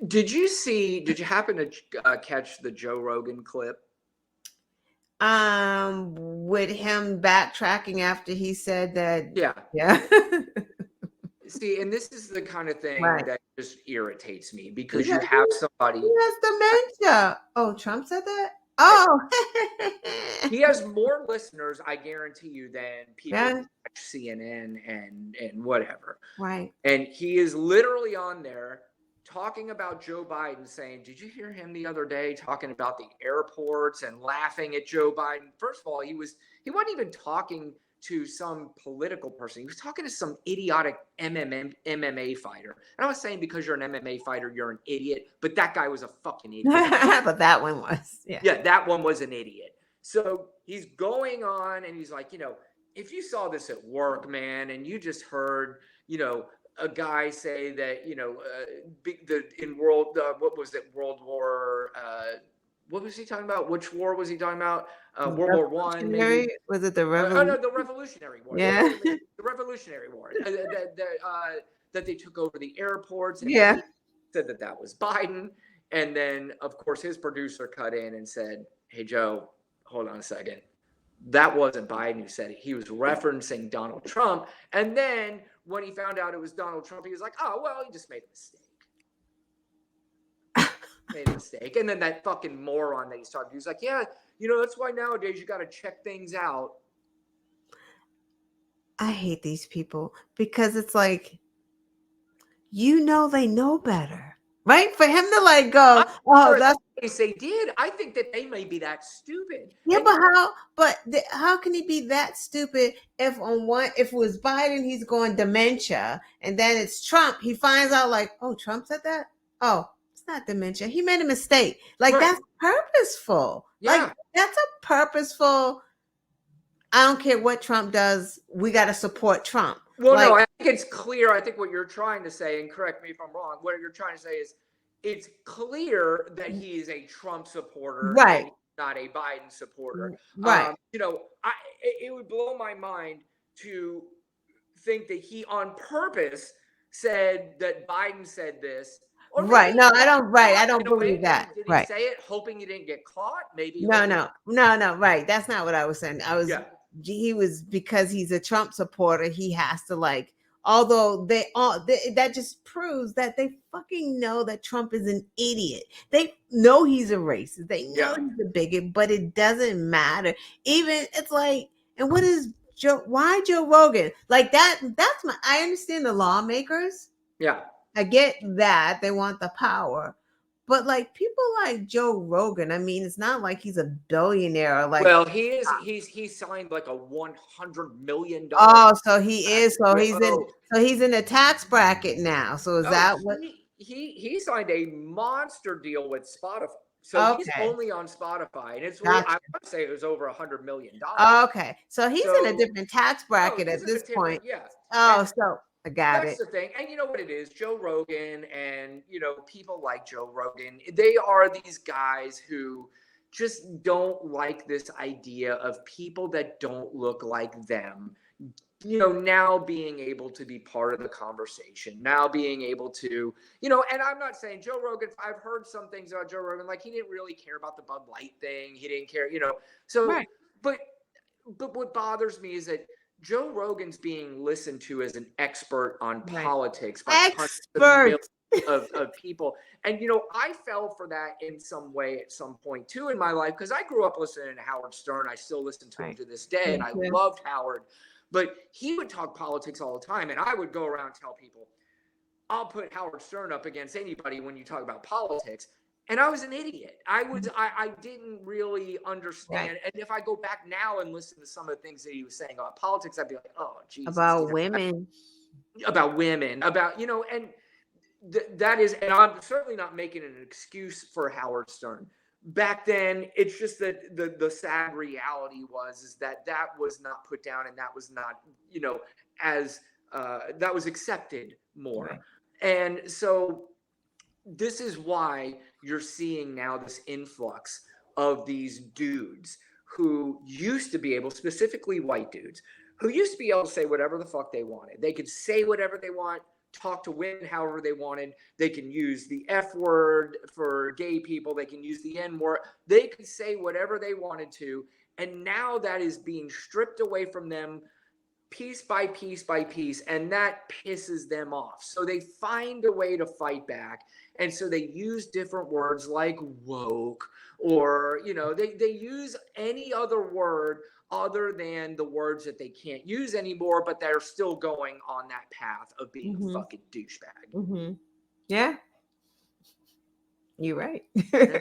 Did you happen to catch the Joe Rogan clip? With him backtracking after he said that, Yeah. yeah. See, and this is the kind of thing Right. that just irritates me He because you has, have he somebody. has dementia. Oh, Trump said that? Oh. He has more listeners, I guarantee you, than people who Yeah, watch CNN and whatever. right. And he is literally on there talking about Joe Biden, saying, "Did you hear him the other day talking about the airports and laughing at Joe Biden?" First of all, he wasn't even talking to some political person. He was talking to some idiotic MMA fighter. And I was saying because you're an MMA fighter, you're an idiot, but that guy was a fucking idiot. But that one was, yeah. Yeah, that one was an idiot. So he's going on and he's like, if you saw this at work, man, and you just heard, a guy say that, in what was it, World War, what was he talking about? Which war was he talking about? World War One, maybe. Revolutionary? Was it the Oh no, revolution? the Revolutionary War. Yeah. The Revolutionary War. That they took over the airports, and Yeah. he said that was Biden. And then, of course, his producer cut in and said, "Hey, Joe, hold on a second. That wasn't Biden who said it. He was referencing Donald Trump." And then when he found out it was Donald Trump, he was like, "Oh, well, he just made a mistake." And then that fucking moron that he's talking to, he's like, "Yeah, that's why nowadays you got to check things out." I hate these people because it's like, they know better, right? For him to like I'm go, oh, sure in that's, that case they did. I think that they may be that stupid. yeah, And but how can he be that stupid if it was Biden, he's going dementia, and then it's Trump, he finds out like, oh, Trump said that? Oh, it's not dementia. He made a mistake. Like, right, that's purposeful. Like, yeah. that's a purposeful, I don't care what Trump does, we got to support Trump. Well, no, Like, I think it's clear. I think what you're trying to say, and correct me if I'm wrong, what you're trying to say is it's clear that he is a Trump supporter and right, he's not a Biden supporter. right. It would blow my mind to think that he on purpose said that Biden said this, or maybe Right. No, I don't. Right. I caught don't in a believe way. that. Did he Right. say it hoping he didn't get caught? Maybe No, hoping. no, no, no. Right. That's not what I was saying. Yeah. He was, because he's a Trump supporter, he has to like, although that just proves that they fucking know that Trump is an idiot. They know he's a racist. They know Yeah. he's a bigot, but it doesn't matter. Even it's like, and what is why Joe Rogan? Like I understand the lawmakers. Yeah. I get that they want the power, but like people like Joe Rogan, I mean, it's not like he's a billionaire or like, Well, he is. He signed like a $100 million. oh, so he is, Oh, so he's in the tax bracket now. So is oh, that what? he signed a monster deal with Spotify. So he's Okay, only on Spotify, and I gotcha. want to say it was over $100 million. Okay, so he's in a So, different tax oh, bracket he's at in a this point. different, yeah. Oh, And so I got that's it. the thing. And you know what it is? Joe Rogan and, people like Joe Rogan, they are these guys who just don't like this idea of people that don't look like them, now being able to be part of the conversation, now being able to, and I'm not saying Joe Rogan, I've heard some things about Joe Rogan, like he didn't really care about the Bud Light thing. He didn't care, so, Right, but what bothers me is that Joe Rogan's being listened to as an expert on right. politics by hundreds of Expert. millions of people. And, I fell for that in some way at some point too in my life, because I grew up listening to Howard Stern. I still listen to him Right. to this day, and Me I too. loved Howard. But he would talk politics all the time, and I would go around and tell people, I'll put Howard Stern up against anybody when you talk about politics. And I was an idiot. I didn't really Right. understand. And if I go back now and listen to some of the things that he was saying about politics, I'd be like, oh, Jesus, About women. about women, and that is, and I'm certainly not making an excuse for Howard Stern. Back then, it's just that the sad reality is that was not put down, and that was not, as that was accepted more. Right. And so this is why you're seeing now this influx of these dudes who used to be able, specifically white dudes, who used to be able to say whatever the fuck they wanted. They could say whatever they want talk to women however they wanted. They can use the F word for gay people. They can use the N word. They could say whatever they wanted to. And now that is being stripped away from them piece by piece by piece, and that pisses them off. So they find a way to fight back. And so they use different words like woke, or, they use any other word other than the words that they can't use anymore, but they're still going on that path of being a fucking douchebag. Mm-hmm. Yeah. You're right. Yeah.